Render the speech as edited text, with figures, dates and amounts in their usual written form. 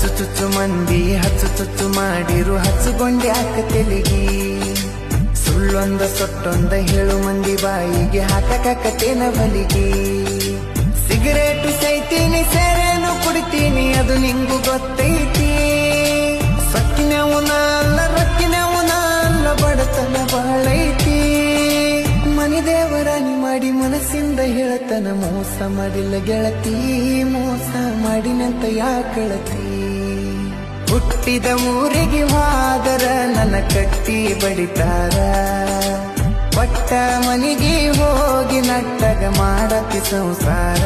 ಚುಚ್ಚು ಮಂದಿ ಚುಚ್ಚು ಮಾಡಿರು ಹಚ್ಚುಗೊಂಡೆ ಹಾಕ ತೆಲಿಗಿ ಸುಳ್ಳೊಂದ ಸೊಟ್ಟೊಂದ ಹೇಳು ಮಂದಿ ಬಾಯಿಗೆ ಹಾಕಕತ್ತೇನ ಬಲಿಗಿ ಸಿಗರೇಟು ಸೈತೀನಿ ಸೇರೇನು ಕುಡಿತೀನಿ ಅದು ನಿಂಗು ಗೊತ್ತೈತಿ ಸಕ್ಕಿನವನ ಅಲ್ಲ ರಕ್ಕಿನವನ ಅಲ್ಲ ಬಡತನ ಬಾಳೈತಿ ಮನಿ ದೇವರಾಣಿ ಮಾಡಿ ಮನಸ್ಸಿಂದ ಹೇಳತನ ಮೋಸ ಮಾಡಿಲ್ಲ ಗೆಳತಿ ಮೋಸ ಮಾಡಿನಂತ ಯಾಕಳತಿ ಹುಟ್ಟಿದ ಊರಿಗೆ ಹೋದರ ನನ್ನ ಕಟ್ಟಿ ಬಡಿತಾರ ಪಟ್ಟ ಮನಿಗೆ ಹೋಗಿ ನಟ್ಟಗ ಮಾಡತಿ ಸಂಸಾರ